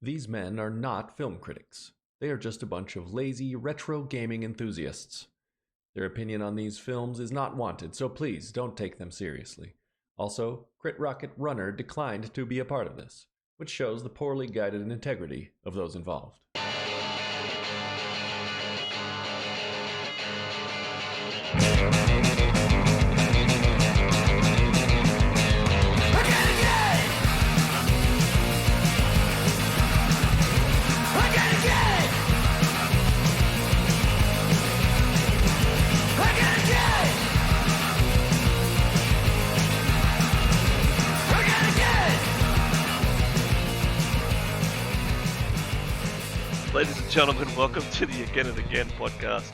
These men are not film critics. They are just a bunch of lazy, retro gaming enthusiasts. Their opinion on these films is not wanted, so please don't take them seriously. Also, Crit Rocket Runner declined to be a part of this, which shows the poorly guided integrity of those involved. Ladies and gentlemen, welcome to the Again and Again podcast,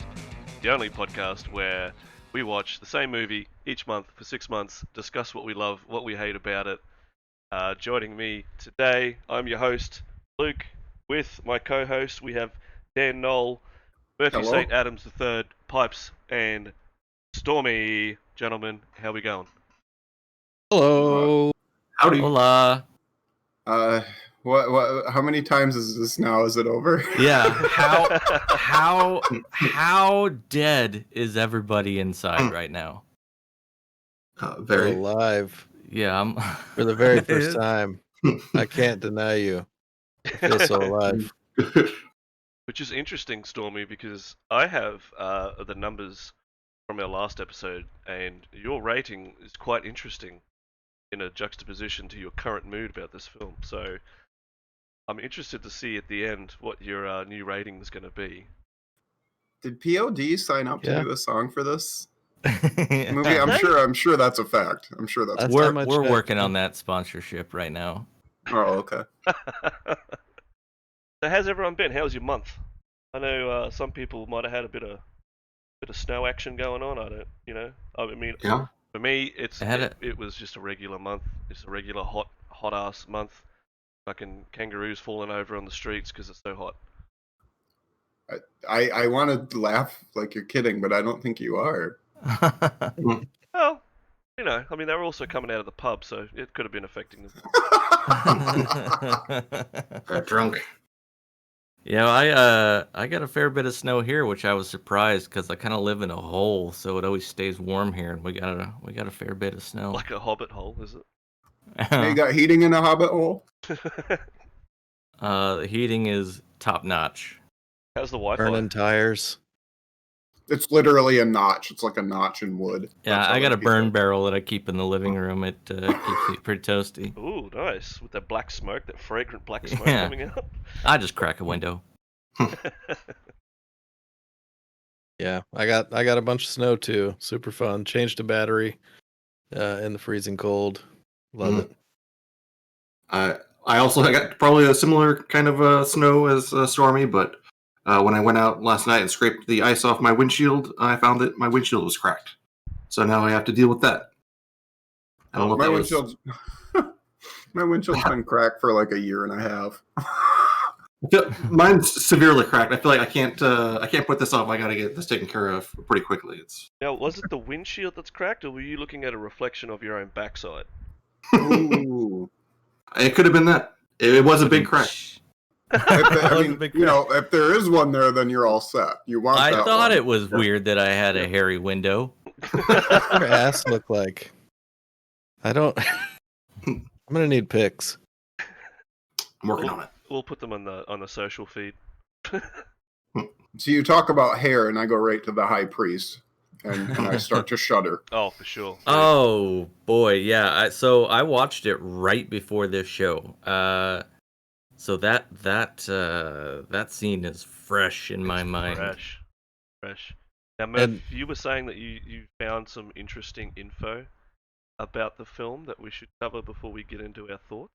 the only podcast where we watch the same movie each month for 6 months, discuss what we love, what we hate about it. Joining me today, I'm your host, Luke. With my co-host, we have Dan Knoll, Murphy Hello. St. Adams III, Pipes, and Stormy. Gentlemen, how we going? Hello. Howdy. Hola. What? How many times is this now? Is it over? Yeah. How dead is everybody inside right now? Very. Alive Yeah, I'm for the very first time. I can't deny you. I feel so alive. Which is interesting, Stormy, because I have the numbers from our last episode, and your rating is quite interesting in a juxtaposition to your current mood about this film. So I'm interested to see at the end what your new rating is going to be. Did POD sign up Yeah. to do a song for this movie? I'm sure that's a fact. I'm sure that's. That's we're how much we're I- working on that sponsorship right now. Oh, okay. So how's everyone been? How's your month? I know some people might have had a bit of snow action going on. I mean, Yeah. for me, Had it was just a regular month. It's a regular hot ass month. Fucking kangaroos falling over on the streets because it's so hot. I want to laugh like you're kidding, but I don't think you are. Well, I mean, they were also coming out of the pub, so it could have been affecting them. Drunk. Yeah, I got a fair bit of snow here, which I was surprised because I kind of live in a hole, so it always stays warm here, and we got a fair bit of snow. Like a hobbit hole, is it? You got heating in a hobbit hole? The heating is top notch. How's the Wi-Fi? Burning tires. It's literally a notch. It's like a notch in wood. Yeah, That's how I got a they keep burn it. barrel that I keep in the living room. It keeps it pretty toasty. Ooh, nice. With that black smoke, that fragrant black smoke Yeah. coming out. I just crack a window. Yeah, I got a bunch of snow too. Super fun. Changed the battery in the freezing cold. Love it. I also got probably a similar kind of snow as Stormy, but when I went out last night and scraped the ice off my windshield, I found that my windshield was cracked. So now I have to deal with that. I don't know if My that was... windshield's my windshield's been cracked for like a year and a half. Mine's severely cracked. I feel like I can't put this off. I gotta get this taken care of pretty quickly. It's Now, was it the windshield that's cracked, or were you looking at a reflection of your own backside? Ooh. it could have been that. It was a big crack. I mean, if there is one there, then you're all set. You want I that thought one. it was weird that I had a hairy window. What's your ass look like? I don't. I'm gonna need pics. I'm working on it. We'll put them on the social feed. So you talk about hair, and I go right to the high priest, and I start to shudder. Oh, for sure. Oh boy, yeah. So I watched it right before this show. So that scene is fresh in my mind. Fresh. Now, Murph, you were saying that you found some interesting info about the film that we should cover before we get into our thoughts.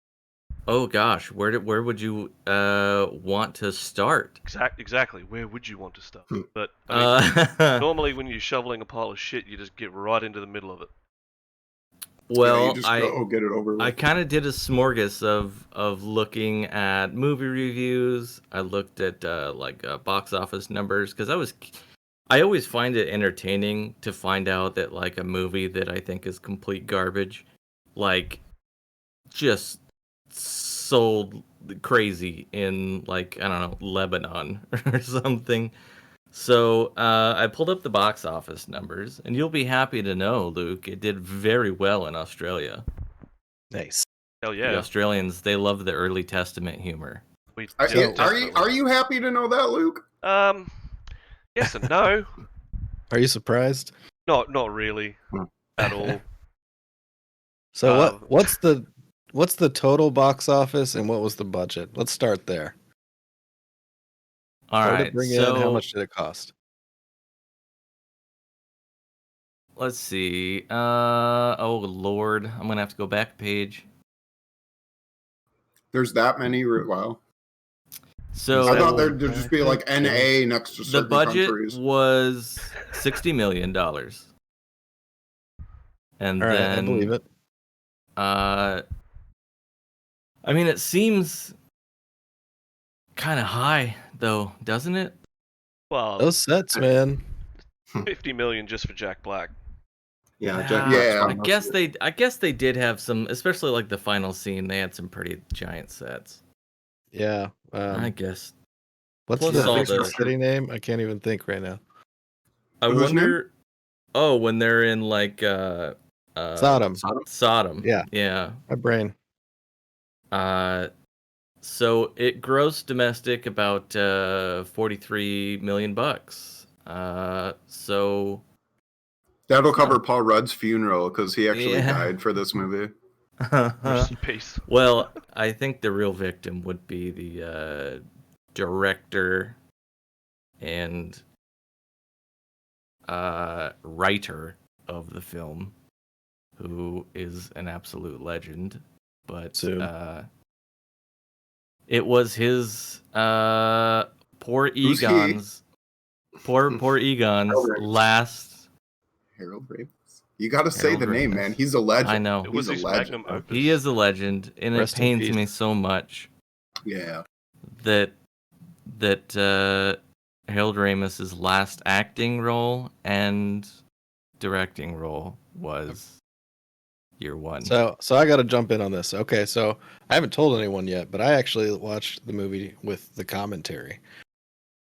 Oh gosh, where would you want to start? Exactly. Where would you want to start? But I mean, Uh, normally when you're shoveling a pile of shit, you just get right into the middle of it. well, you just go get it over with. I kind of did a smorgasbord of looking at movie reviews. I looked at box office numbers because I always find it entertaining to find out that like a movie that I think is complete garbage, like just sold crazy in like, I don't know, Lebanon or something. So I pulled up the box office numbers, and you'll be happy to know, Luke, it did very well in Australia. Nice. Hell The yeah. Australians, they love the early Testament humor. We Are, do, are you definitely. are you happy to know that, Luke? Yes and no. Are you surprised? Not really at all. So what's the total box office and what was the budget? Let's start there. All What did right, it bring so in? How much did it cost? let's see. Oh Lord, I'm gonna have to go back a page. There's that many. Wow. So I thought there'd just be like NA next to the certain budget countries. was $60 million, and All right, then I believe it. I mean, it seems kind of high, though, doesn't it? Well, Those sets, man. 50 million just for Jack Black. Yeah, Ah, Jack. Yeah. Black's I guess they did have some, especially like the final scene. They had some pretty giant sets. Yeah. I guess. What's Plus the all fictional the- city name? I can't even think right now. I Whose name? wonder. Oh, when they're in like Sodom. Sodom. Yeah. Yeah. My brain. So it grossed domestic about $43 million. So That'll cover Paul Rudd's funeral because he actually Yeah. died for this movie. Rest in peace. well, I think the real victim would be the director and writer of the film, who is an absolute legend. But Soon. it was his poor Who's he? Egon's poor Egon's Harold Ramis. last. Harold Ramis. You got to say Harold the name, Ramis. man. He's a legend. I know It was He's his a legend. magnum opus. He is a legend, and Rest it in pains peace. me so much Yeah. that Harold Ramis's last acting role and directing role was Year One. So I got to jump in on this. Okay, so I haven't told anyone yet, but I actually watched the movie with the commentary.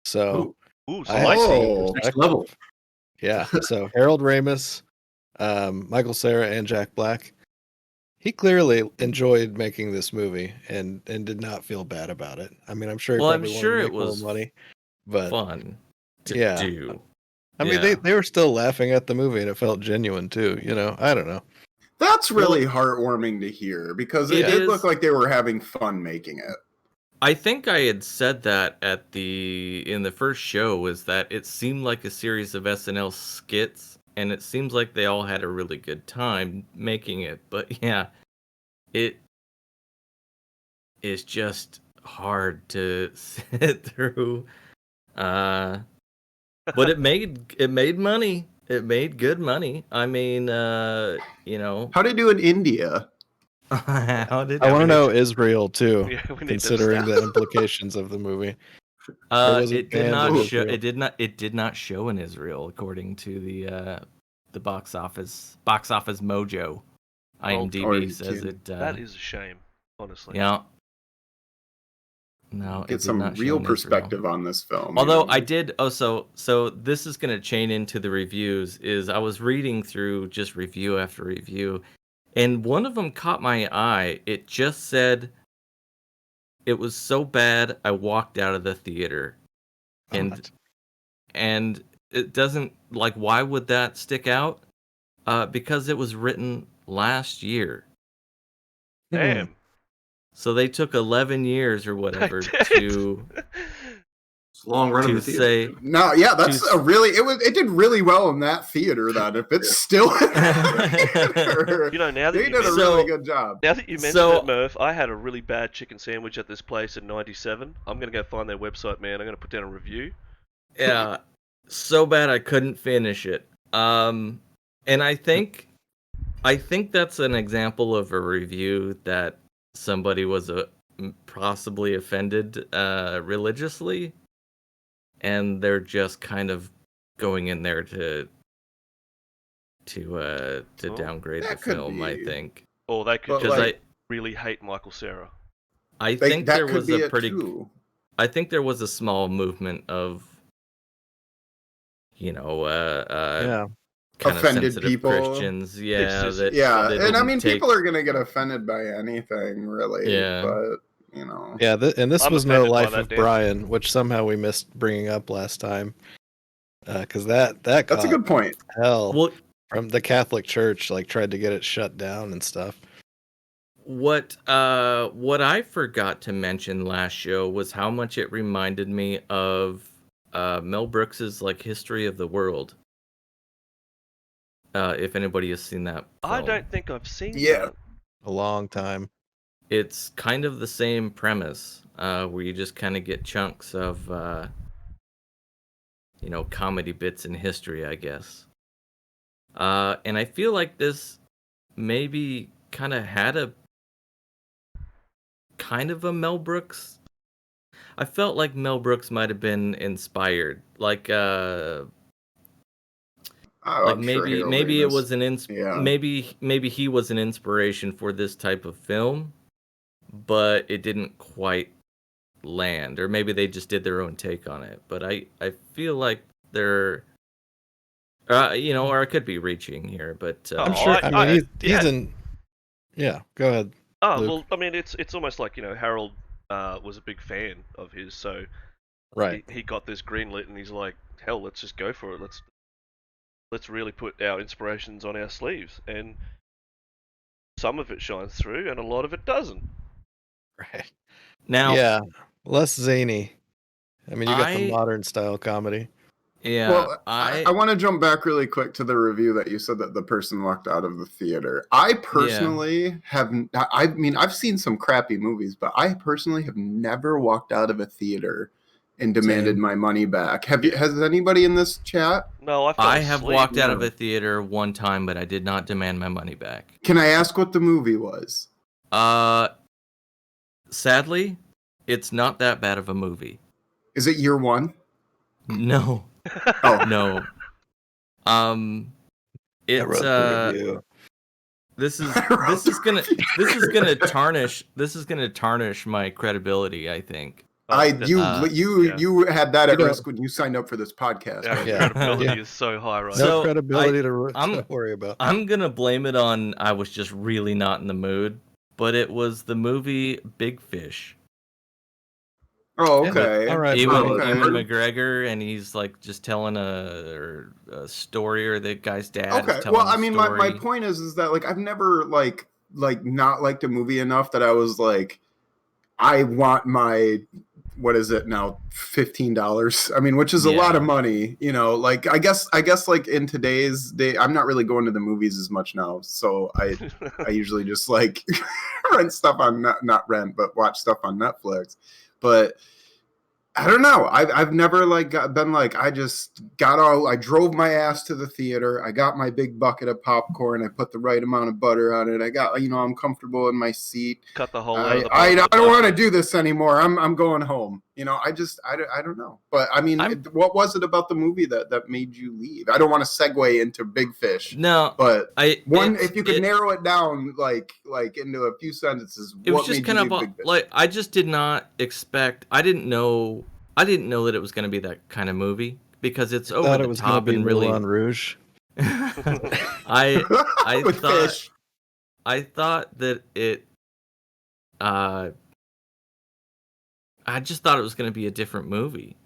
So Ooh, I spicy. Oh. next level. yeah, so Harold Ramis, Michael Cera, and Jack Black. He clearly enjoyed making this movie and did not feel bad about it. I mean, I'm sure he Well, I'm probably sure wanted to it make more was money, but fun to yeah. do. I mean, Yeah. they were still laughing at the movie and it felt genuine too. You know, I don't know. That's really heartwarming to hear because it It did is. look like they were having fun making it. I think I had said that in the first show, is that it seemed like a series of SNL skits, and it seems like they all had a really good time making it. But yeah, it is just hard to sit through. But it made money. It made good money. I mean, you know, How did it do in India? how did I want to know Israel too, Yeah, we need considering to the implications of the movie. was it it did banned not in show. Israel? It did not show in Israel, according to the box office mojo. IMDb says kidding. it. That is a shame, honestly. Yeah. No, it Get did some not show real in Israel. perspective on this film. Although you know? I did. Oh, so this is gonna chain into the reviews. Is I was reading through just review after review, and one of them caught my eye. It just said it was so bad I walked out of the theater, and it doesn't, like, why would that stick out? Because it was written last year. Damn. So they took 11 years or whatever did. to It's a long run in to the theater. say. No, yeah, that's to- it did really well in that theater. Then if it's still in that theater, You know, now that they you did a mention, really good job. now that you mentioned So- it, Murph, I had a really bad chicken sandwich at this place in '97. I'm gonna go find their website, man. I'm gonna put down a review. Yeah, so bad I couldn't finish it. And I think that's an example of a review that somebody was possibly offended religiously, and they're just kind of going in there to Oh, downgrade the that could film. I be. think Or they could But, just like- really hate Michael Cera. I think that there could was be a it pretty. too. I think there was a small movement of, kind of Offended sensitive people. Christians. Yeah, This is Yeah, they and I didn't mean, take. people are gonna get offended by anything, really. Yeah. But you know, Yeah, and this I'm was no offended by Life that, of Dan. Brian, which somehow we missed bringing up last time, because that that's a caught good point. hell Well, from the Catholic Church, like tried to get it shut down and stuff. what I forgot to mention last show was how much it reminded me of Mel Brooks's like History of the World. If anybody has seen that film. I don't think I've seen Yeah. that. A long time. It's kind of the same premise, where you just kind of get chunks of, comedy bits in history, I guess. And I feel like this maybe kind of had a kind of a Mel Brooks. I felt like Mel Brooks might have been inspired, like I'm sure maybe Harold maybe it Ramis- was Yeah. maybe he was an inspiration for this type of film, but it didn't quite land, or maybe they just did their own take on it. But I feel like they're or I could be reaching here, but Oh, I'm sure. I mean, he's yeah. in. Yeah, go ahead. Oh, Luke. well, I mean, it's almost like, Harold was a big fan of his, so Right. he got this greenlit, and he's like, hell, let's just go for it. Let's really put our inspirations on our sleeves, and some of it shines through, and a lot of it doesn't. Right. now Yeah, less zany. I mean, you got the I modern style comedy. yeah Well, I I want to jump back really quick to the review that you said that the person walked out of the theater. I personally I mean, I've seen some crappy movies, but I personally have never walked out of a theater and demanded Same. my money back. Has anybody in this chat? No, I fell I have asleep. walked out of a theater one time, but I did not demand my money back. Can I ask what the movie was? Sadly, it's not that bad of a movie. Is it Year One? No. Oh, No. I It's wrote the review. this is gonna tarnish my credibility, I think. You had that at You know- risk when you signed up for this podcast. Our right? Yeah. credibility Yeah. is so high right No now. credibility to I'm- worry about. I'm gonna blame it on I was just really not in the mood, but it was the movie Big Fish. Oh, Yeah, okay. all right. Ewan okay. McGregor, and he's like just telling a story, or the guy's dad is Okay. telling Well, I a mean, story. my point is that like I've never like not liked a movie enough that I was like, I want my what is it now, $15? I mean, which is a lot of money, like I guess like in today's day, I'm not really going to the movies as much now. So I usually just like rent stuff on not rent, but watch stuff on Netflix. But I don't know. I've never been like, I drove my ass to the theater. I got my big bucket of popcorn. I put the right amount of butter on it. I got, I'm comfortable in my seat. Cut the hole out I of the bottom of the don't want to bucket. do this anymore. I'm going home. I don't know. But I mean, what was it about the movie that made you leave? I don't want to segue into Big Fish. No, But if you could it- narrow it down like into a few sentences, it was what just made kind you of leave Big Fish? like I just did not expect. I didn't know that it was going to be that kind of movie, because it's over Thought the it was going to top be and really. Moulin Rouge. I With thought fish. I thought that it. I just thought it was going to be a different movie.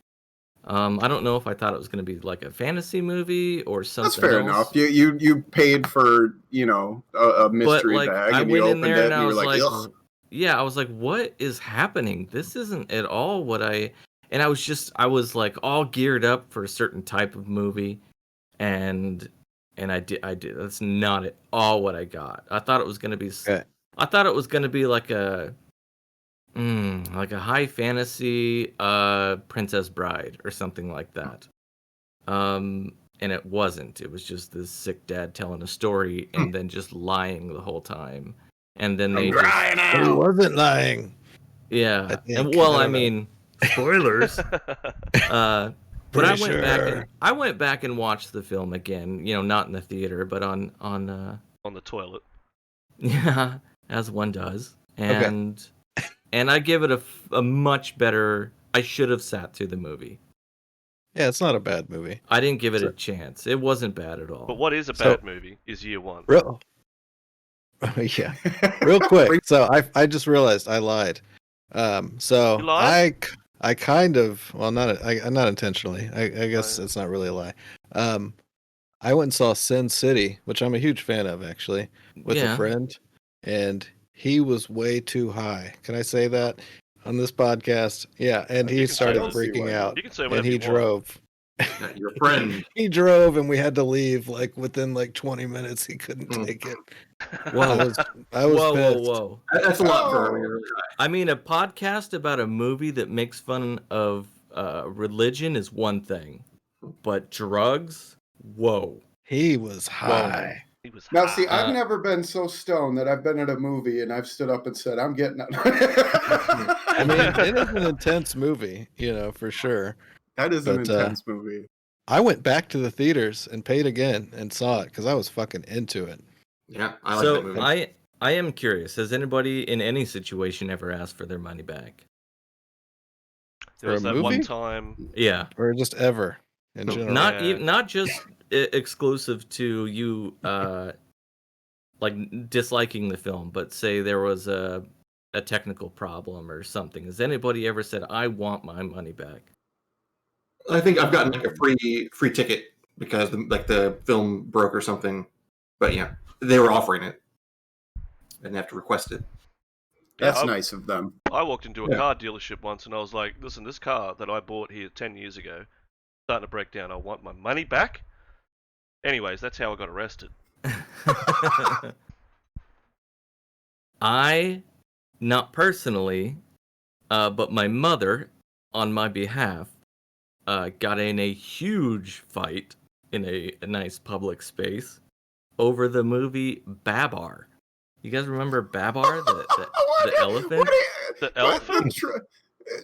I don't know if I thought it was going to be like a fantasy movie or something. That's fair else. enough. You paid for a mystery bag, I and you went in opened there it, and and I you were was like, like, ugh. yeah, I was like, what is happening? This isn't at all what I. And I was like all geared up for a certain type of movie, and I did. That's not at all what I got. I thought it was going to be. Okay. I thought it was going to be like a high fantasy Princess Bride or something like that. And it wasn't. It was just this sick dad telling a story and then just lying the whole time. And then they I'm crying He out. wasn't lying. yeah. I think. And well, I I don't know. mean, spoilers. But Pretty I went back and watched the film again, not in the theater, but on On the toilet. yeah, as one does. And and I give it a much better. I should have sat through the movie. Yeah, it's not a bad movie. I didn't give it a chance. It wasn't bad at all. But what is a So- bad movie is Year One. Real, yeah, real quick. So I just realized I lied. So You lied? I kind of, well, not intentionally. I guess Oh, yeah. it's not really a lie. I went and saw Sin City, which I'm a huge fan of, actually, with a Yeah. friend, and he was way too high. Can I say that on this podcast? Yeah, and You he can say started that. freaking out, You can say and whatever he you want. drove. Your friend. He drove, and we had to leave like within like 20 minutes. He couldn't Mm. take it. Whoa. I was whoa, pissed. whoa. That's a lot for Oh. when you're really high. I mean, a podcast about a movie that makes fun of religion is one thing, but drugs, whoa. He was high. He was Now, high. see, I've Uh, never been so stoned that I've been at a movie and I've stood up and said, "I'm getting it." I mean, it is an intense movie, for sure. That is an But, intense movie. I went back to the theaters and paid again and saw it because I was fucking into it. Yeah, I like so that movie. I am curious. Has anybody in any situation ever asked for their money back? There for was a that one movie? time. Yeah. Or just ever in No, general. Not Yeah. even not just exclusive to you like disliking the film, but say there was a technical problem or something. Has anybody ever said, I want my money back? I think I've gotten like a free ticket because the film broke or something. But yeah, they were offering it. I didn't have to request it. That's I- nice of them. I walked into a Yeah. car dealership once and I was like, listen, this car that I bought here 10 years ago, starting to break down. I want my money back. Anyways, that's how I got arrested. I, not personally, but my mother, on my behalf, got in a huge fight in a nice public space over the movie Babar. You guys remember Babar, the elephant? The elephant?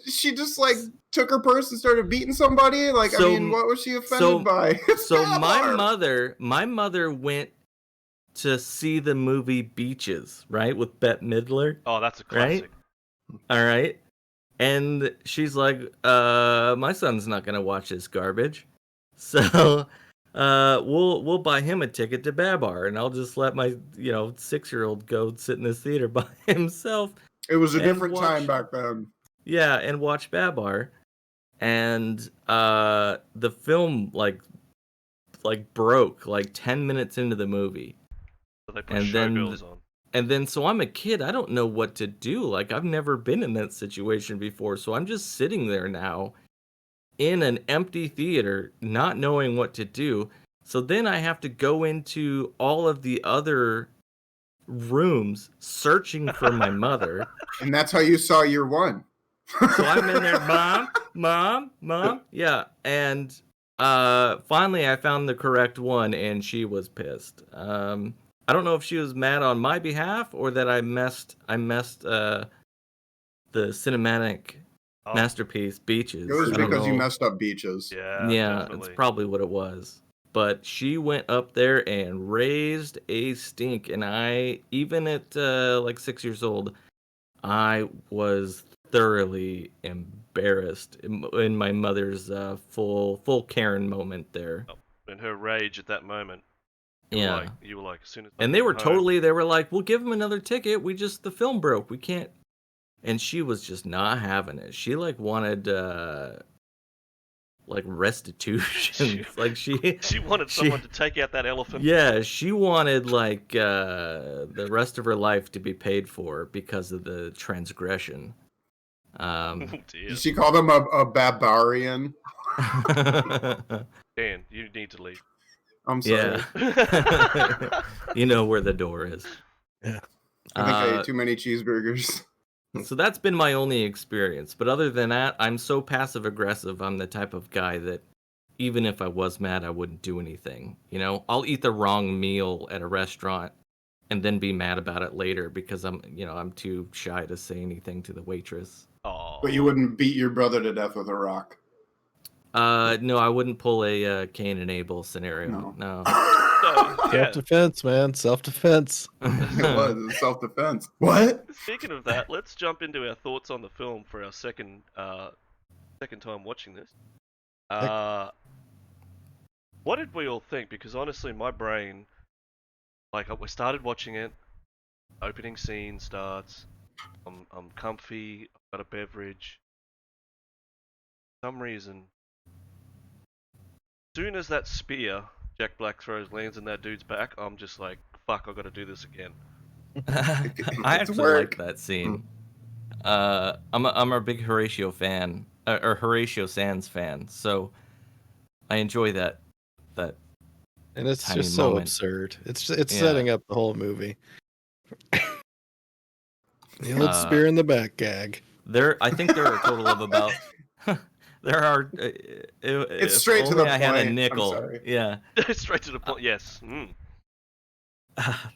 She just like took her purse and started beating somebody. Like, So- I mean, what was she offended by? It's So Babar. my mother went to see the movie Beaches, right, with Bette Midler. Oh, that's a Right? classic. All right. And she's like, my son's not gonna watch this garbage. So we'll buy him a ticket to Babar, and I'll just let my 6-year-old go sit in this theater by himself. It was a and different watch- time back then. Yeah, and watch Babar. And the film like broke like 10 minutes into the movie. So they put And then- Showgirls on. And then, so I'm a kid. I don't know what to do. Like, I've never been in that situation before. So I'm just sitting there now in an empty theater, not knowing what to do. So then I have to go into all of the other rooms searching for my mother. And that's how you saw Year One. So I'm in there, mom. Yeah. And finally I found the correct one and she was pissed. I don't know if she was mad on my behalf or that I messed the cinematic Oh, masterpiece Beaches. It was I don't because you know. messed up Beaches. Yeah, Yeah, definitely. it's probably what it was. But she went up there and raised a stink, and I, even at like 6 years old, I was thoroughly embarrassed in my mother's full Karen moment there. And her rage at that moment. Yeah. You were like, as soon as I And they get were home- they were like, we'll give him another ticket. The film broke. We can't. And she was just not having it. She like wanted like restitution. Like she wanted someone to take out that elephant. yeah, she wanted like the rest of her life to be paid for because of the transgression. Oh, dear. Did she call them a barbarian? Dan, you need to leave. I'm sorry. Yeah. You know where the door is. Yeah. I think I ate too many cheeseburgers. So that's been my only experience. But other than that, I'm so passive aggressive. I'm the type of guy that even if I was mad, I wouldn't do anything. You know, I'll eat the wrong meal at a restaurant and then be mad about it later because I'm too shy to say anything to the waitress. Oh. But you wouldn't beat your brother to death with a rock. No, I wouldn't pull a Cain and Abel scenario. No. No. So, yeah. Self-defense, man. Self-defense. It was self-defense. What? Speaking of that, let's jump into our thoughts on the film for our second time watching this. What did we all think? Because honestly, my brain, like, we started watching it, opening scene starts, I'm comfy, I've got a beverage. For some reason, soon as that spear Jack Black throws lands in that dude's back, I'm just like, fuck, I've got to do this again. I actually like that scene. I'm a big Horatio fan, or Horatio Sands fan, so I enjoy that. And it's tiny just so moment. absurd. It's setting up the whole movie. The old spear in the back gag. I think there are a total of about. There are. It's straight to the I point. had a nickel. I'm sorry. Yeah. Straight to the point. Yes.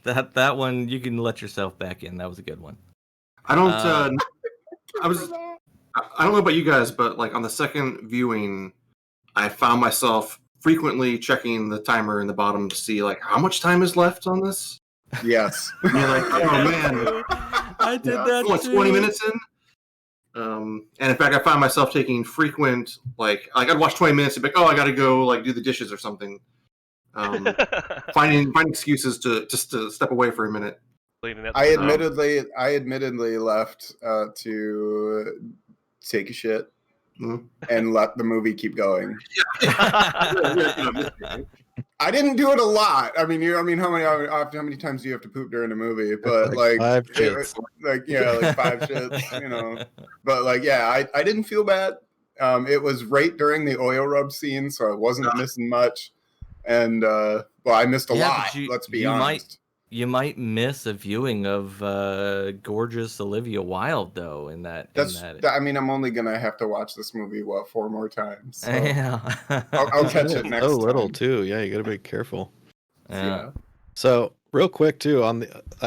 That one you can let yourself back in. That was a good one. I don't. I don't know about you guys, but like on the second viewing, I found myself frequently checking the timer in the bottom to see like how much time is left on this. Yes. You're like, oh man, I did that what, too. 20 minutes in. And in fact, I found myself taking frequent like I'd watch 20 minutes and be like, oh, I got to go like do the dishes or something. Finding excuses to step away for a minute. I admittedly left to take a shit and let the movie keep going. I didn't do it a lot. I mean, how many times do you have to poop during a movie? But like 5 shits. like 5 shits, But like, yeah, I didn't feel bad. It was right during the oil rub scene, so I wasn't missing much. And I missed a lot. Let's be honest. You might miss a viewing of gorgeous Olivia Wilde, though. I mean, I'm only gonna have to watch this movie 4 more times. So Yeah, I'll catch it next time. Little too. Yeah, you got to be careful. yeah. So real quick too,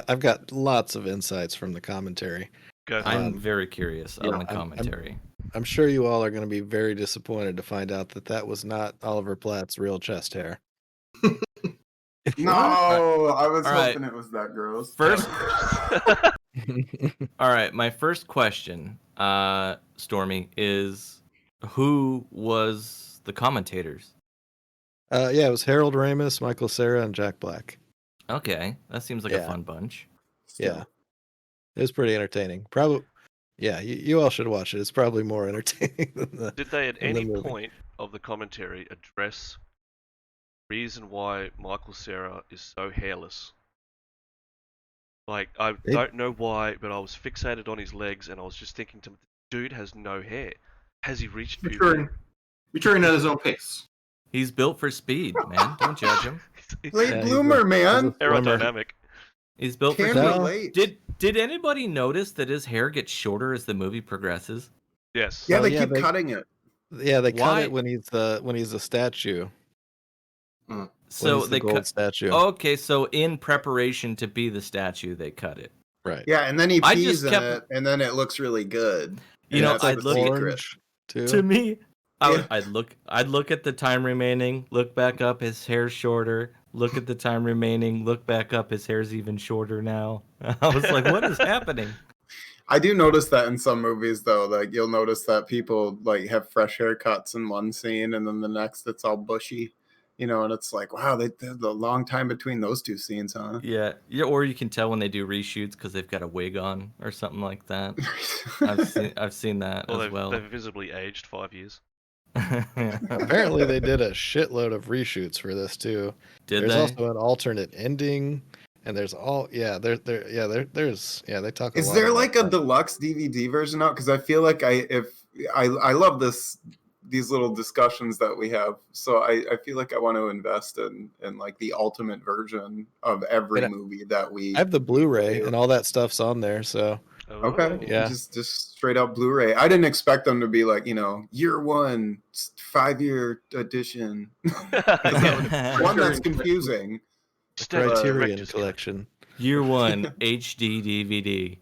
I've got lots of insights from the commentary. I'm very curious on the commentary. I'm sure you all are going to be very disappointed to find out that was not Oliver Platt's real chest hair. No, I was hoping it was that gross. First, all right. My first question, Stormy, is who was the commentators? Yeah, it was Harold Ramis, Michael Cera, and Jack Black. Okay, that seems like a fun bunch. Yeah, it was pretty entertaining. Probably, yeah. You all should watch it. It's probably more entertaining than the. Did they at any point of the commentary address reason why Michael Cera is so hairless? Like, I don't know why, but I was fixated on his legs, and I was just thinking to him, dude has no hair. Has he reached puberty? Maturing at his own pace. He's built for speed, man. Don't judge him. Late bloomer, man. Aerodynamic. He's built for speed. Did anybody notice that his hair gets shorter as the movie progresses? Yes. Yeah, they keep cutting it. Yeah, they cut it when he's a statue. So they gold cut statue. Okay, so in preparation to be the statue, they cut it. Right. Yeah, and then he pees in it, and then it looks really good. I'd look orange too. To me, I'd look at the time remaining, look back up, his hair's shorter. Look at the time remaining, look back up, his hair's even shorter now. I was like, what is happening? I do notice that in some movies, though. Like, you'll notice that people like have fresh haircuts in one scene, and then the next it's all bushy. And it's like, wow, there's a long time between those two scenes, huh? Yeah, or you can tell when they do reshoots because they've got a wig on or something like that. I've seen that as well. They've visibly aged 5 years. Apparently, they did a shitload of reshoots for this too. There's also an alternate ending, and there's they talk. Is there like a deluxe DVD version out? Because I feel like I love these little discussions that we have, so I feel like I want to invest in like the ultimate version of every movie that we. I have the Blu-ray and all that stuff's on there, so. Okay. Yeah. Just straight up Blu-ray. I didn't expect them to be like, year 1, 5-year edition. One that's confusing. Criterion collection. Year 1 HD DVD.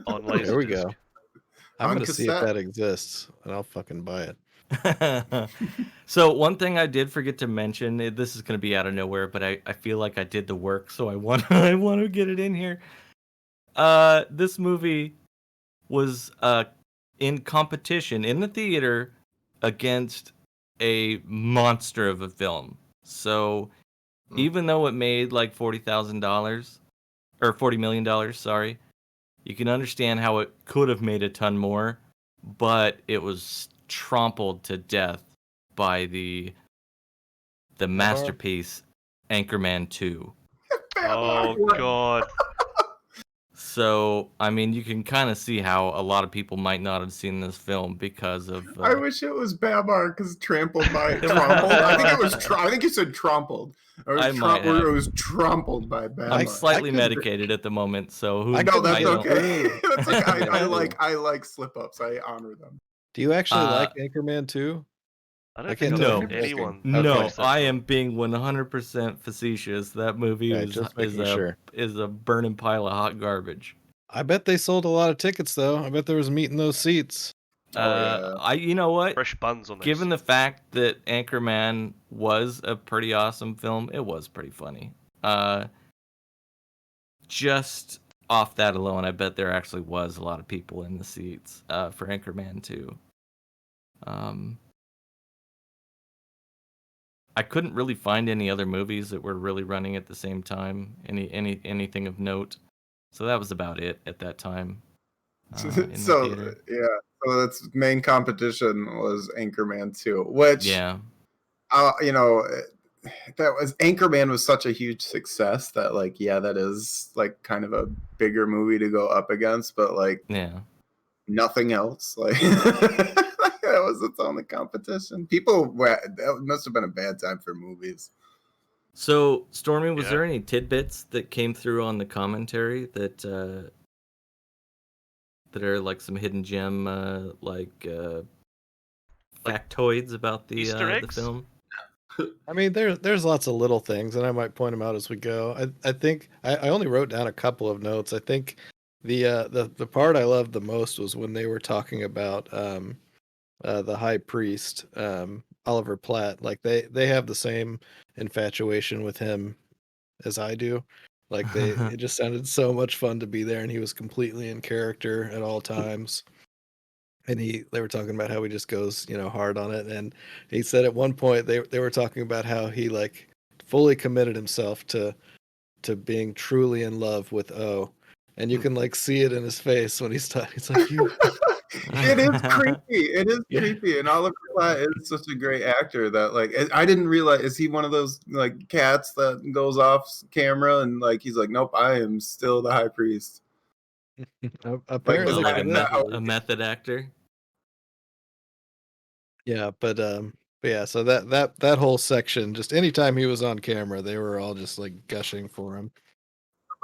On Laserdisc. There we go. I'm On gonna see if cassette. that exists, and I'll fucking buy it. So one thing I did forget to mention, this is going to be out of nowhere, but I feel like I did the work, so I want I want to get it in here. This movie was in competition in the theater against a monster of a film. So even though it made like $40,000 or $40 million, sorry, you can understand how it could have made a ton more, but it was trampled to death by the masterpiece Anchorman 2. Oh God. So, I mean, you can kind of see how a lot of people might not have seen this film because of. I wish it was Babar because trampled by trampled. I think it was. I think you said trampled. Or I might have. It was trampled by Babar. I'm slightly could- medicated at the moment, so who? I No, could that's I don't- okay. That's okay. Yeah. I like slip ups. I honor them. Do you actually Uh, like Anchorman 2? I I don't can't think tell I've if heard you're anyone. No, watch that I film. am being 100% facetious. That movie Yeah, is just making sure. is a burning pile of hot garbage. I bet they sold a lot of tickets though. I bet there was meat in those seats. I you know what? Fresh buns on those. Given the fact that Anchorman was a pretty awesome film, it was pretty funny. Just off that alone, I bet there actually was a lot of people in the seats for Anchorman 2. I couldn't really find any other movies that were really running at the same time, anything of note. So that was about it at that time. In the So theater. yeah, so that's main competition was Anchorman 2, which Yeah. you know, that was Anchorman was such a huge success that like that is like kind of a bigger movie to go up against, but like Yeah. nothing else. Like that was its only competition. That must have been a bad time for movies. So, Stormy, was Yeah. there any tidbits that came through on the commentary that are like some hidden gem, factoids about the Easter the eggs? film? I mean, there's lots of little things, and I might point them out as we go. I think I only wrote down a couple of notes. I think the part I loved the most was when they were talking about the high priest, Oliver Platt. Like they have the same infatuation with him as I do. Like it just sounded so much fun to be there, and he was completely in character at all times. And they were talking about how he just goes, hard on it. And he said at one point they were talking about how he like fully committed himself to being truly in love with O. And you can like see it in his face when he's talking. It's like you. It is creepy. It is Yeah. creepy, and Oliver Platt is such a great actor that like I didn't realize. Is he one of those like cats that goes off camera and like he's like, nope, I am still the high priest. Apparently, like that- that- a method actor. yeah, but yeah. So that whole section, just anytime he was on camera, they were all just like gushing for him.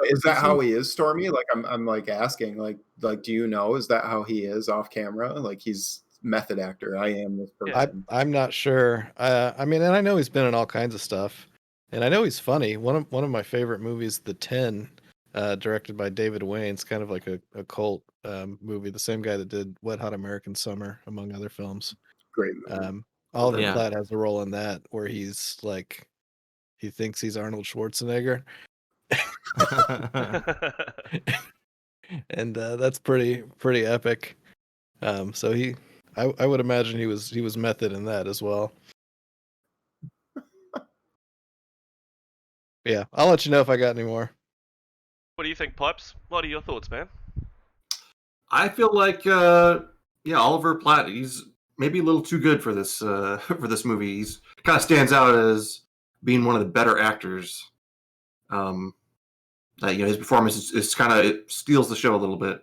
Is that how he is, Stormy? Like I'm like asking, like do you know? Is that how he is off camera? Like he's method actor. I am this person. I'm not sure. I mean, and I know he's been in all kinds of stuff, and I know he's funny. One of my favorite movies, The 10, directed by David Wayne. It's kind of like a cult movie. The same guy that did Wet Hot American Summer, among other films. Great movie. Oliver Yeah. Platt has a role in that where he's like, he thinks he's Arnold Schwarzenegger, and that's pretty epic. So I would imagine he was method in that as well. Yeah, I'll let you know if I got any more. What do you think, Pipes? What are your thoughts, man? I feel like Oliver Platt, he's maybe a little too good for this for this movie. He's kind of stands out as being one of the better actors. His performance is kind of, it steals the show a little bit.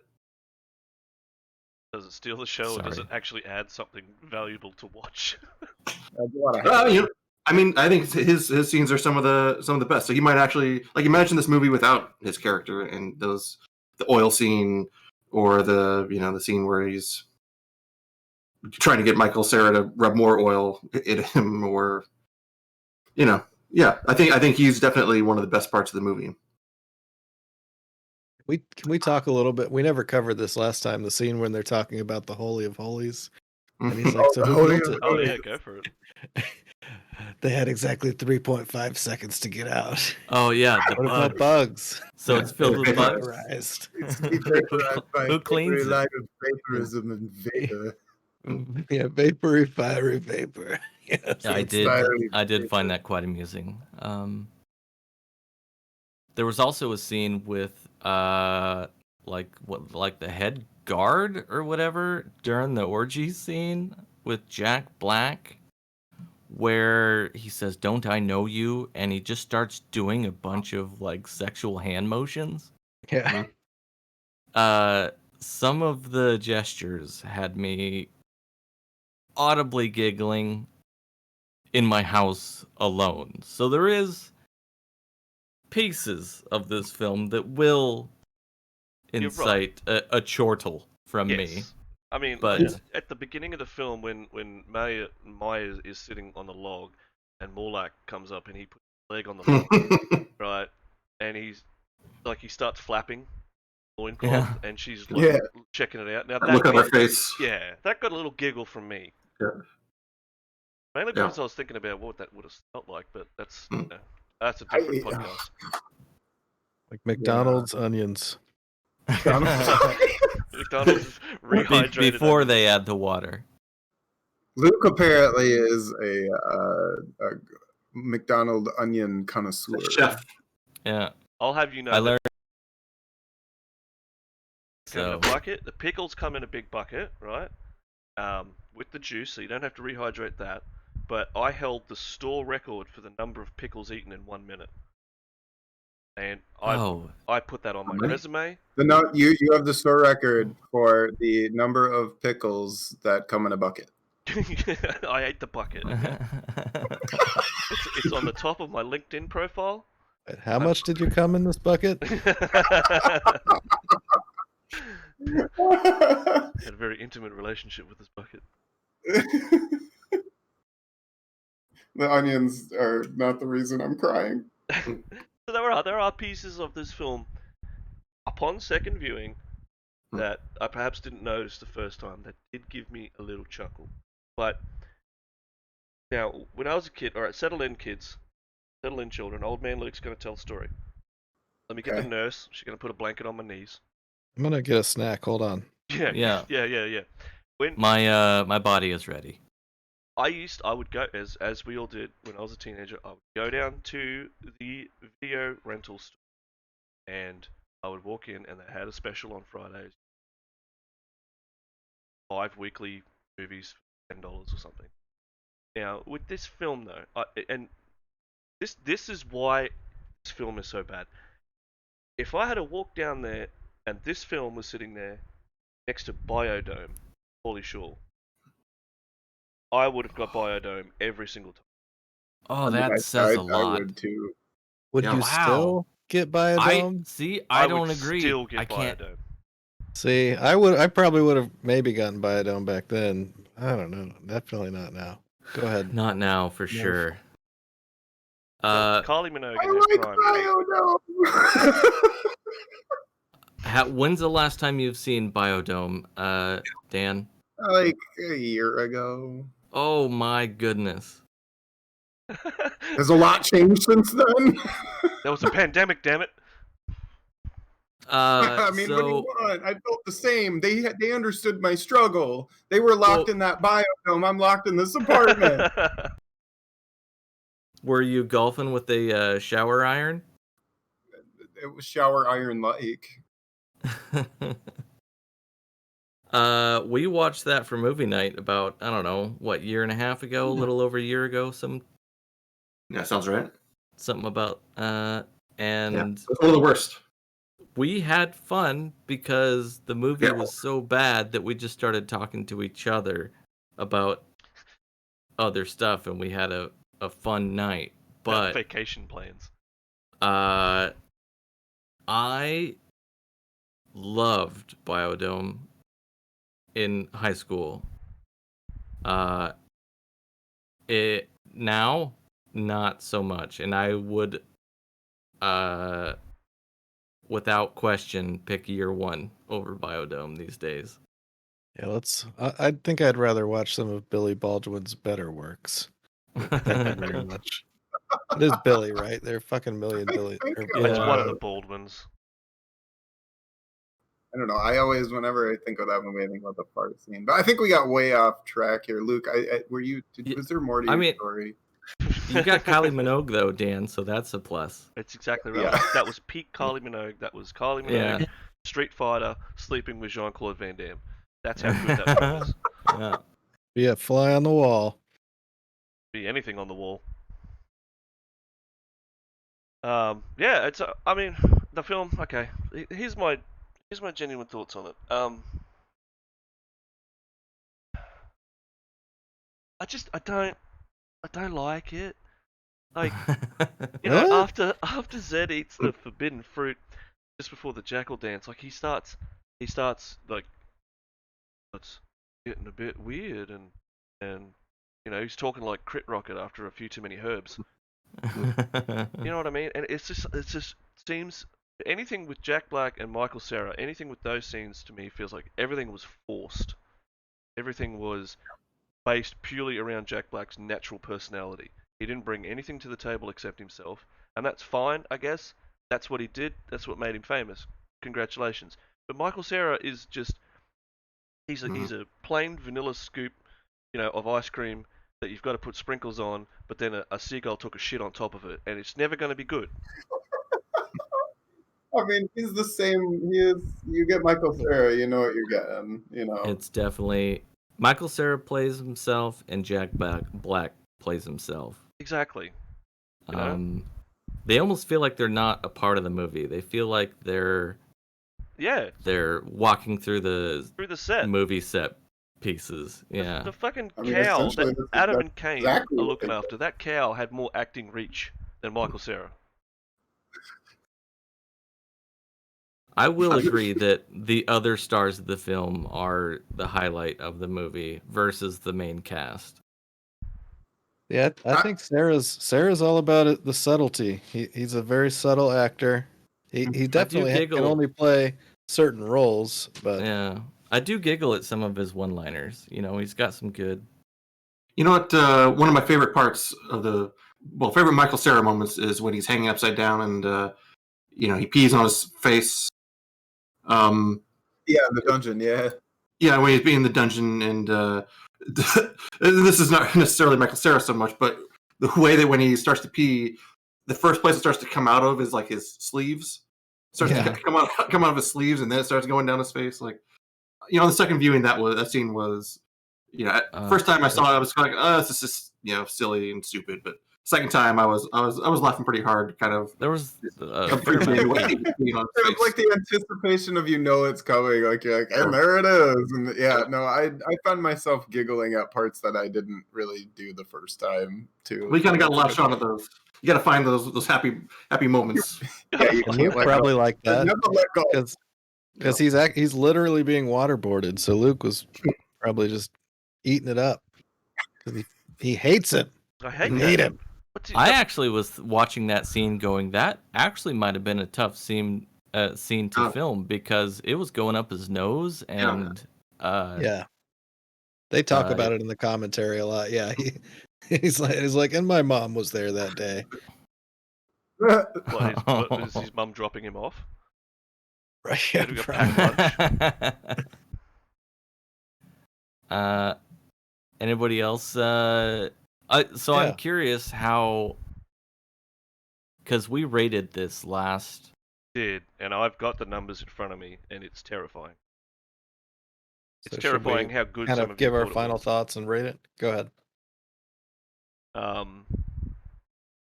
Does it steal the show, or does Sorry. it actually add something valuable to watch? That's a lot of I mean, I think his scenes are some of the best. So he might actually, like, imagine this movie without his character and the oil scene, or the scene where he's trying to get Cera to rub more oil in him, or I think he's definitely one of the best parts of the movie. Can we talk a little bit? We never covered this last time. The scene when they're talking about the Holy of Holies, and he's like, "So the who Holy built of it?" Oh yeah, go for it. They had exactly 3.5 seconds to get out. Oh yeah, the What about bugs. bugs? So it's filled with bugs. Vaporized. It's vaporized by Who cleans it? light of vaporism and vapor. Yeah, vapory, fiery vapor. Yes. Yeah, It's fiery I did find vapor. that quite amusing. There was also a scene with like the head guard or whatever during the orgy scene with Jack Black, where he says, "Don't I know you?" and he just starts doing a bunch of like sexual hand motions. Yeah. Some of the gestures had me audibly giggling in my house alone. So there is pieces of this film that will You're right. incite a chortle from me. Yes. I mean, But like, at the beginning of the film, when Maya is sitting on the log, and Morlach comes up and he puts his leg on the log, right, and he starts flapping loincloth, Yeah. and she's Yeah. checking it out. Now Look that at her face. yeah, that got a little giggle from me. Yeah. Mainly Yeah. because I was thinking about what that would have felt like, but that's Mm. that's a different I- podcast. Like McDonald's onions. McDonald's is rehydrated before onions. they add the water. Luke apparently is a McDonald onion connoisseur. Chef. Yeah, I'll have you know. I that learned. come in a So bucket. The pickles come in a big bucket, right? With the juice, so you don't have to rehydrate that. But I held the store record for the number of pickles eaten in 1 minute, and I put that on my Really? resume. You have the store record for the number of pickles that come in a bucket. I ate the bucket. It's on the top of my LinkedIn profile. How much did you come in this bucket? Had a very intimate relationship with this bucket. The onions are not the reason I'm crying. So there are pieces of this film upon second viewing that I perhaps didn't notice the first time that did give me a little chuckle. But now, when I was a kid, all right, settle in, kids, settle in, children. Old man Luke's going to tell a story. Let me get Okay. the nurse. She's going to put a blanket on my knees. I'm gonna get a snack. Hold on. Yeah. When my body is ready. I would go as we all did when I was a teenager. I would go down to the video rental store, and I would walk in, and they had a special on Fridays. 5 weekly movies for $10 or something. Now with this film though, and this is why this film is so bad. If I had to walk down there and this film was sitting there next to Biodome, Pauly Shore, I would have got Biodome every single time. Oh, that says a lot. I would too. Would Yeah, you wow. still get Biodome? I would don't agree. Still get I can't. Biodome. See, I probably would have maybe gotten Biodome back then. I don't know. Definitely not now. Go ahead. Not now for sure. Kylie Minogue in her I like prime. Biodome. When's the last time you've seen Biodome, Dan? Like a year ago. Oh my goodness. Has a lot changed since then? There was a pandemic, damn it. I mean, what do you want? I felt the same. They understood my struggle. They were locked in that biodome. I'm locked in this apartment. Were you golfing with a shower iron? It was shower iron like. We watched that for movie night about, I don't know, what, year and a half ago, a little over a year ago, Yeah, sounds right. something about and It's one of the worst. we had fun because the movie was so bad that we just started talking to each other about other stuff, and we had a fun night. But vacation plans. I loved Biodome in high school. It now not so much, and I would without question, pick Year One over Biodome these days. Yeah, I think I'd rather watch some of Billy Baldwin's better works. Thank you very much. It is Billy, right? They're fucking million Billy. think, It's one of Yeah. the Baldwins. I don't know. I always, whenever I think of that movie, I think about the party scene. But I think we got way off track here. Luke, was there more to your story? You got Kylie Minogue though, Dan, so that's a plus. It's exactly right. Yeah. That was peak Kylie Minogue. That was Kylie Minogue, Yeah. Street Fighter, sleeping with Jean-Claude Van Damme. That's how good that film is. Yeah. Be a fly on the wall. Be anything on the wall. Yeah, it's. I mean, the film. Okay, here's my genuine thoughts on it. I don't like it. Like, you know, Really? after Zed eats the forbidden fruit just before the Jackal Dance, like he starts like it's getting a bit weird and you know he's talking like Crit Rocket after a few too many herbs. You know what I mean? And it just seems anything with Jack Black and Michael Cera, anything with those scenes to me feels like everything was forced. Everything was based purely around Jack Black's natural personality. He didn't bring anything to the table except himself, and that's fine, I guess. That's what he did. That's what made him famous. Congratulations. But Michael Cera is just he's a plain vanilla scoop, you know, of ice cream that you've got to put sprinkles on, but then a seagull took a shit on top of it, and it's never going to be good. I mean, he's the same. You get Michael Cera, you know what you're getting. You know, It's definitely Michael Cera plays himself and Jack Black plays himself. Exactly. You know? They almost feel like they're not a part of the movie. They feel like they're walking through the set. movie set pieces. Yeah. The fucking cow that Adam and Cain exactly are looking after. That cow had more acting reach than Michael Cera. I will agree that the other stars of the film are the highlight of the movie versus the main cast. Yeah, I think Sarah's all about it, the subtlety. He's a very subtle actor. He definitely can only play certain roles, but yeah, I do giggle at some of his one-liners. You know, he's got some good. You know what? One of my favorite parts of favorite Michael Cera moments is when he's hanging upside down and you know he pees on his face. Yeah, in the dungeon. Yeah, when he's being in the dungeon, and this is not necessarily Michael Cera so much, but the way that when he starts to pee, the first place it starts to come out of is like his sleeves. It starts to come out of his sleeves, and then it starts going down his face. Like, you know, the second viewing that scene was, you know, first time I saw it, I was kind of like, this is just, you know, silly and stupid. But second time, I was laughing pretty hard. Kind of. There was It was like the anticipation of it's coming. Like you're like, and there it is. And I found myself giggling at parts that I didn't really do the first time too. We kind of got a lot shot of those. You got to find those happy moments. Yeah, you Luke probably like that never let go. because he's literally being waterboarded. So Luke was probably just eating it up because he hates it. I hate him. I actually was watching that scene going, that actually might have been a tough scene to film because it was going up his nose and they talk about it in the commentary a lot. Yeah, he's like, and my mom was there that day. What is his mum dropping him off? Right. Yeah, Anybody else? I'm curious how, because we rated this last. And I've got the numbers in front of me, and it's terrifying. It's So terrifying how good. Kind some of give you our thought it final was. thoughts and rate it. Go ahead.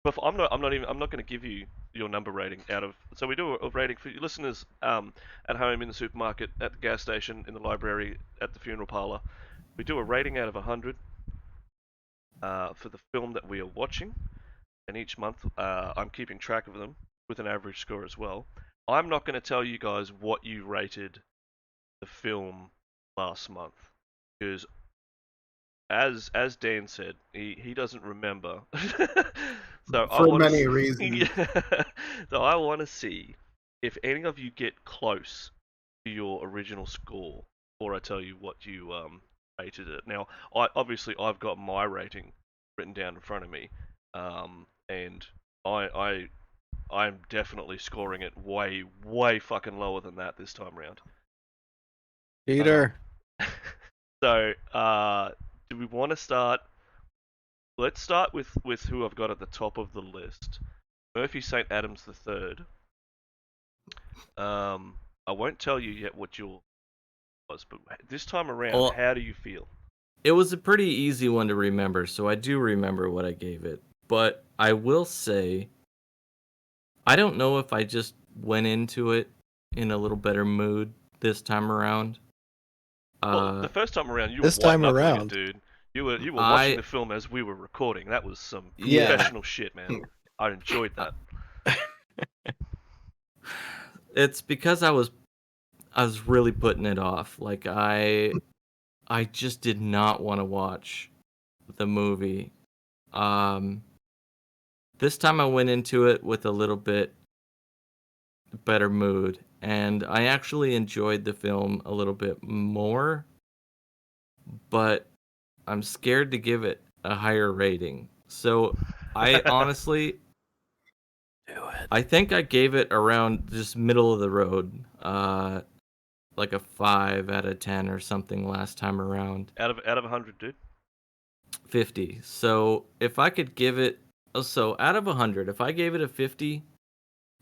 But I'm not going to give you your number rating out of. So we do a rating for you listeners at home, in the supermarket, at the gas station, in the library, at the funeral parlor. We do a rating out of 100 for the film that we are watching, and each month I'm keeping track of them with an average score as well. I'm not going to tell you guys what you rated the film last month because as Dan said, he doesn't remember. So For many reasons. So I want to see if any of you get close to your original score, before I tell you what you rated it. Now, I've got my rating written down in front of me, and I'm definitely scoring it way fucking lower than that this time round. Peter. So, do we want to start? Let's start with who I've got at the top of the list. Murphy St. Adams III. I won't tell you yet what your was, but this time around, Well, how do you feel? it was a pretty easy one to remember, so I do remember what I gave it. But I will say, I don't know if I just went into it in a little better mood this time around. Well, the first time around, you This were white time knuckling around. it, dude. You were watching the film as we were recording. That was some Yeah. professional shit, man. I enjoyed that. It's because I was really putting it off. Like I just did not want to watch the movie. This time I went into it with a little bit better mood, and I actually enjoyed the film a little bit more, but I'm scared to give it a higher rating. So I honestly, I think I gave it around just middle of the road, like a 5 out of 10 or something last time around. Out of 100, dude. 50. So if I could give it, so out of 100, if I gave it a 50,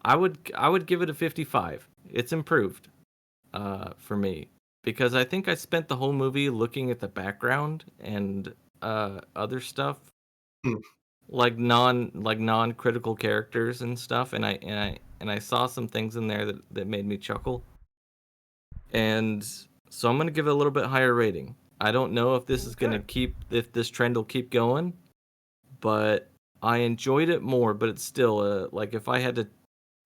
I would give it a 55. It's improved, for me, because I think I spent the whole movie looking at the background and other stuff, Hmm. like non-critical characters and stuff, and I saw some things in there that made me chuckle, and so I'm gonna give it a little bit higher rating. I don't know if this is gonna if this trend will keep going, but I enjoyed it more. But it's still like if I had to,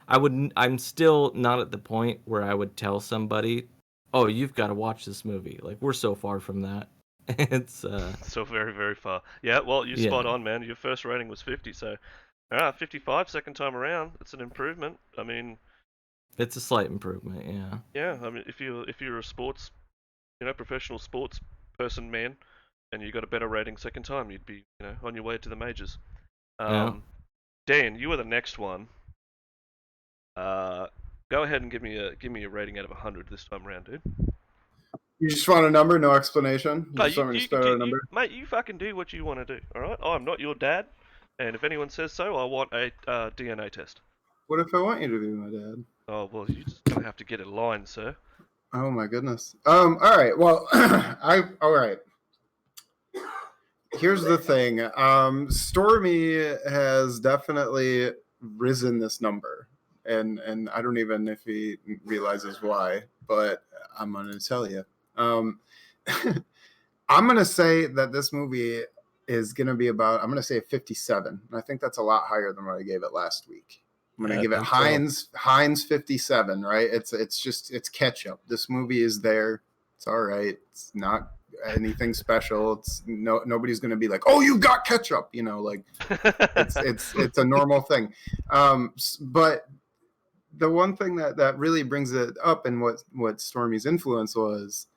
I'm still not at the point where I would tell somebody, "Oh, you've got to watch this movie." Like we're so far from that. It's So very, very far. Yeah, well, you're spot Yeah. on, man. Your first rating was 50, so 55 second time around. It's an improvement. I mean, it's a slight improvement. Yeah. yeah. I mean, if you're a sports, professional sports person, man, and you got a better rating second time, you'd be, on your way to the majors. Yeah. Dan, you were the next one. Go ahead and give me a rating out of 100 this time around, dude. You just want a number, no explanation. You No, just want me to spell out a number. mate. You fucking do what you want to do. All right. I'm not your dad, and if anyone says so, I want a DNA test. What if I want you to be my dad? Oh well, you're just gonna have to get in line, sir. Oh my goodness. All right. Well, all right. Here's the thing. Stormy has definitely risen this number, and I don't even if he realizes why, but I'm gonna tell you. I'm gonna say that this movie is gonna be about. I'm gonna say a 57. And I think that's a lot higher than what I gave it last week. I'm gonna give it Heinz 57. Right? It's ketchup. This movie is there. It's all right. It's not anything special. It's nobody's gonna be like, oh, you got ketchup. Like it's a normal thing. But the one thing that really brings it up and what Stormy's influence was,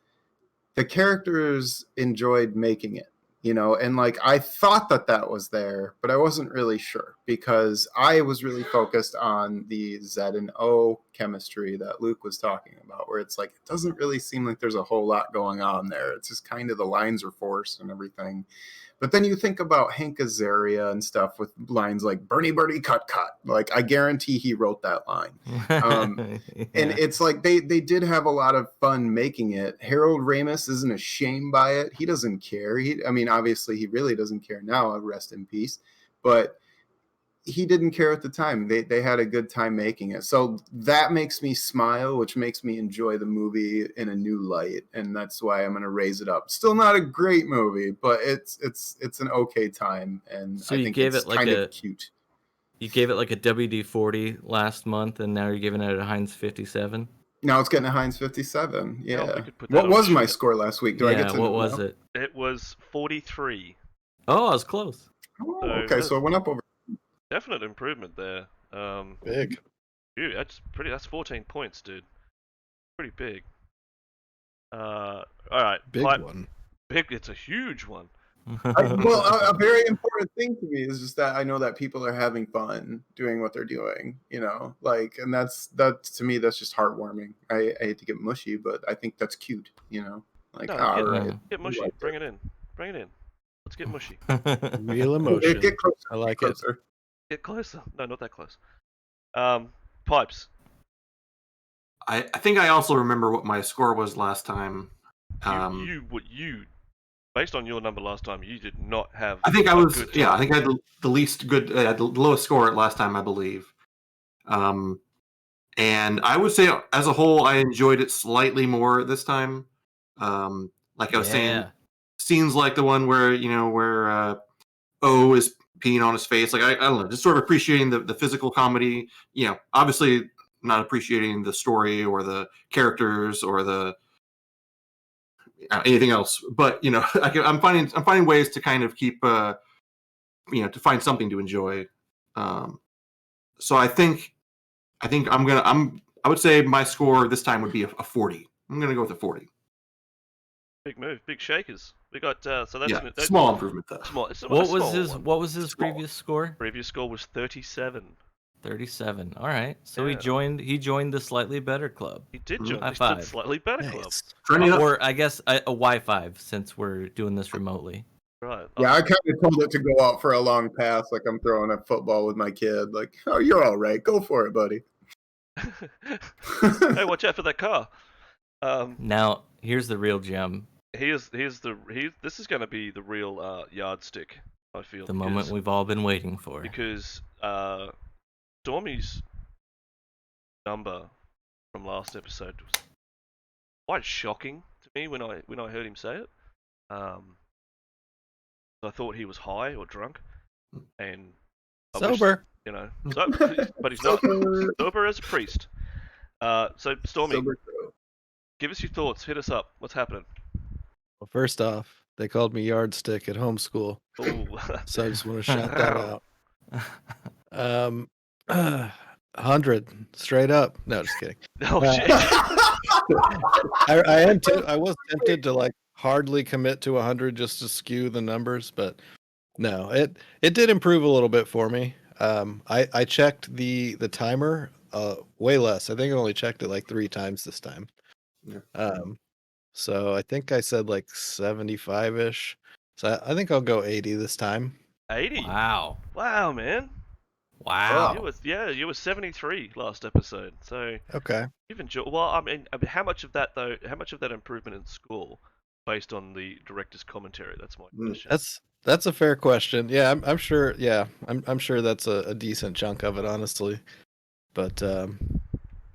the characters enjoyed making it, and like I thought that was there, but I wasn't really sure because I was really focused on the Z and O chemistry that Luke was talking about, where it's like it doesn't really seem like there's a whole lot going on there. It's just kind of the lines are forced and everything. But then you think about Hank Azaria and stuff with lines like "Bernie, Bernie, cut, cut." Like I guarantee he wrote that line. And it's like they did have a lot of fun making it. Harold Ramis isn't ashamed by it. He doesn't care. I mean, obviously, he really doesn't care now. Rest in peace. But he didn't care at the time. They had a good time making it. So that makes me smile, which makes me enjoy the movie in a new light, and that's why I'm going to raise it up. Still not a great movie, but it's an okay time, and So I you think gave it's it like kind of cute. You gave it like a WD-40 last month, and now you're giving it a Heinz 57. Now it's getting a Heinz 57. Yeah. Hell, we could put that What on was a my shirt. score last week? Do I get to what know was now? it? It was 43. Oh, I was close. Oh, So okay, so it went up over. Definite improvement there. Big. That's 14 points, dude. Pretty big. All right. Big Pipe. one. Big. It's a huge one. A very important thing to me is just that I know that people are having fun doing what they're doing, like, and that to me, that's just heartwarming. I hate to get mushy, but I think that's cute, like, No, all get, right. get mushy. Like Bring it in. Bring it in. Let's get mushy. Real emotion. Get closer. I like get it. closer. Get closer. No, not that close. Pipes. I think I also remember what my score was last time. You based on your number last time, you did not have. I think I a was good yeah. I time. think I had the least good, the lowest score last time, I believe. And I would say as a whole, I enjoyed it slightly more this time. Like I was saying, scenes like the one where O is peeing on his face. Like I don't know, just sort of appreciating the physical comedy. Obviously not appreciating the story or the characters or the anything else. But I'm finding ways to kind of keep to find something to enjoy. So I think I would say my score this time would be a 40. I'm gonna go with a 40. Big move, big shakers. We got so that's small improvement though. Small. What was his previous score? Previous score was 37. 37. All right. So he joined the slightly better club. He did join High the five. slightly better club. Or I guess a Y5 since we're doing this remotely. Right. Yeah, I kind of told it to go out for a long pass, like I'm throwing a football with my kid. Like, oh, you're all right. Go for it, buddy. Hey, watch out for that car. Now here's the real gem. This is going to be the real yardstick. I feel the moment we've all been waiting for. Because Stormy's number from last episode was quite shocking to me when I heard him say it. I thought he was high or drunk, and sober. But he's not sober as a priest. So Stormy, give us your thoughts. Hit us up. What's happening? Well, first off, they called me yardstick at homeschool, so I just want to shout that out. 100 straight up. No, just kidding. No shit. I was tempted to like hardly commit to 100 just to skew the numbers, but no, it did improve a little bit for me. I checked the timer way less. I think I only checked it like 3 times this time. Yeah. So I think I said like 75-ish. So I think I'll go 80 this time. 80. Wow, man. Wow. You were 73 last episode. So okay. You've enjoyed. Well, I mean, how much of that though? How much of that improvement in score, based on the director's commentary? That's my question. That's a fair question. Yeah, I'm sure. Yeah, I'm sure that's a decent chunk of it, honestly. But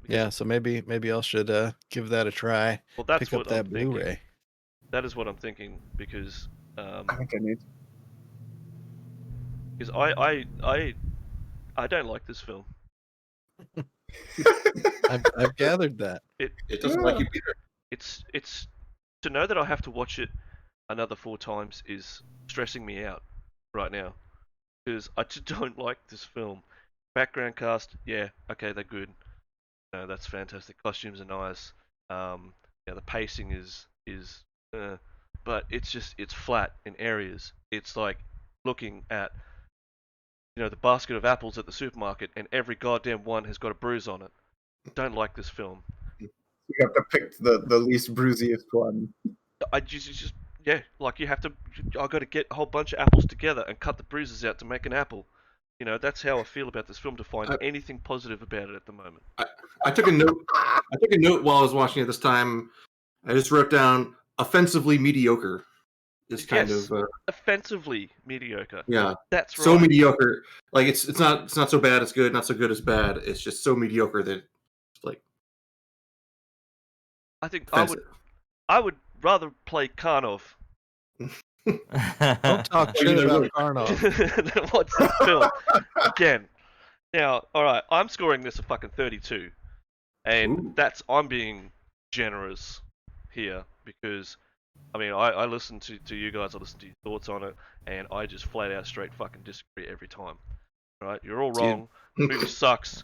yeah, so maybe I should give that a try. Well, that's pick up what that I'm thinking. Blu-ray. That is what I'm thinking because I think I need. Because I don't like this film. I've gathered that. It doesn't like you either. It's to know that I have to watch it another 4 times is stressing me out right now because I just don't like this film. Background cast, yeah, okay, they're good. No, that's fantastic. Costumes are nice. The pacing is but it's flat in areas. It's like looking at the basket of apples at the supermarket and every goddamn one has got a bruise on it. Don't like this film. You have to pick the least bruisiest one. I just like you have to. I got to get a whole bunch of apples together and cut the bruises out to make an apple. That's how I feel about this film. To find anything positive about it at the moment. I took a note. I took a note while I was watching it this time. I just wrote down offensively mediocre. Is kind of offensively mediocre. Yeah, that's right. So mediocre. Like it's not so bad. It's good. Not so good as bad. It's just so mediocre that like. I think I would rather play Karnov. Don't talk shit about Karnov. Then watch this film again. Now, all right, I'm scoring this a fucking 32, and I'm being generous here because. I mean, I listen to you guys, I listen to your thoughts on it, and I just flat out straight fucking disagree every time. Right? You're all wrong. The movie sucks.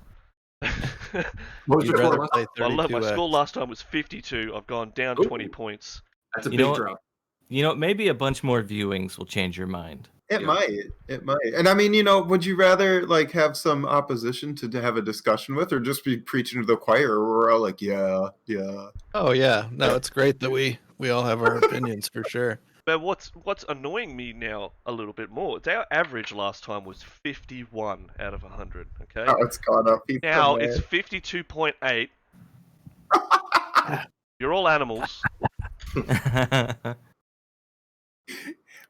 What was You'd your rather score? play Well, look, my 32X. score last time was 52. I've gone down Ooh. 20 points. That's a You big know what? drop. Maybe a bunch more viewings will change your mind. It Yeah. might. It might. And I mean, would you rather like have some opposition to have a discussion with, or just be preaching to the choir where we're all like, yeah, yeah. Oh yeah, no, it's great that we all have our opinions for sure. But what's annoying me now a little bit more, our average last time was 51 out of 100, okay? Oh, it's gone up. Even Now more. it's 52.8. You're all animals.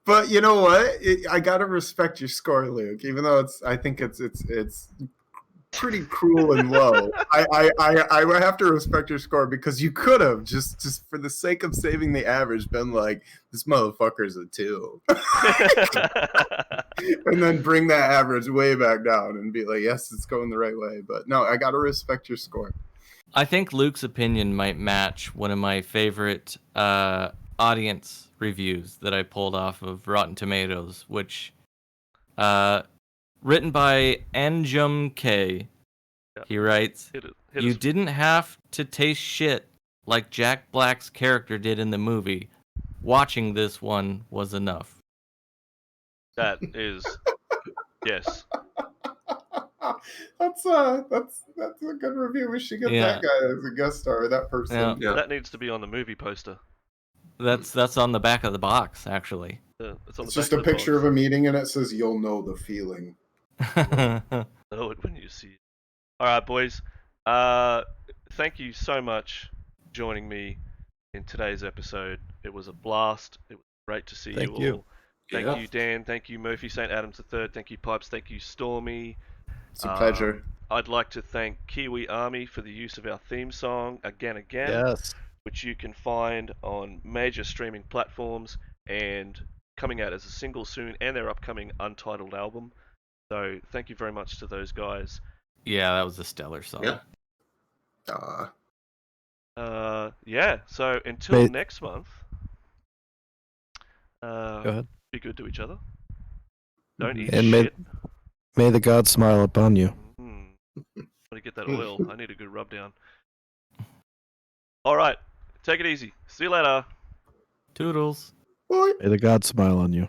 But you know what? I gotta respect your score, Luke. Even though I think it's pretty cruel and low. I have to respect your score because you could have just for the sake of saving the average been like, this motherfucker's a 2, and then bring that average way back down and be like, yes, it's going the right way. But no, I gotta respect your score. I think Luke's opinion might match one of my favorite audience reviews that I pulled off of Rotten Tomatoes, which written by Anjum K. Yeah. He writes, Hit "You us. didn't have to taste shit like Jack Black's character did in the movie. Watching this one was enough." That is, yes. That's a good review. We should get that guy as a guest star, or that person. Yeah. Yeah. That needs to be on the movie poster. That's on the back of the box, actually. It's on It's the just back a of the picture of box. a meeting, and it says, "You'll know the feeling." Know it when you see it. All right, boys. Thank you so much for joining me in today's episode. It was a blast. It was great to see Thank you you. all. Thank you, Dan. Thank you, Murphy St. Adams III. Thank you, Pipes. Thank you, Stormy. It's a pleasure. I'd like to thank Kiwi Army for the use of our theme song, Again, Yes. which you can find on major streaming platforms and coming out as a single soon, and their upcoming Untitled album. So thank you very much to those guys. Yeah, that was a stellar song. Yeah. Yeah. So until Wait. next month, Go ahead. be good to each other. Don't eat And shit. May the gods smile upon you. Let me get that oil. I need a good rub down. All right. Take it easy. See you later. Toodles. Boy. May the gods smile on you.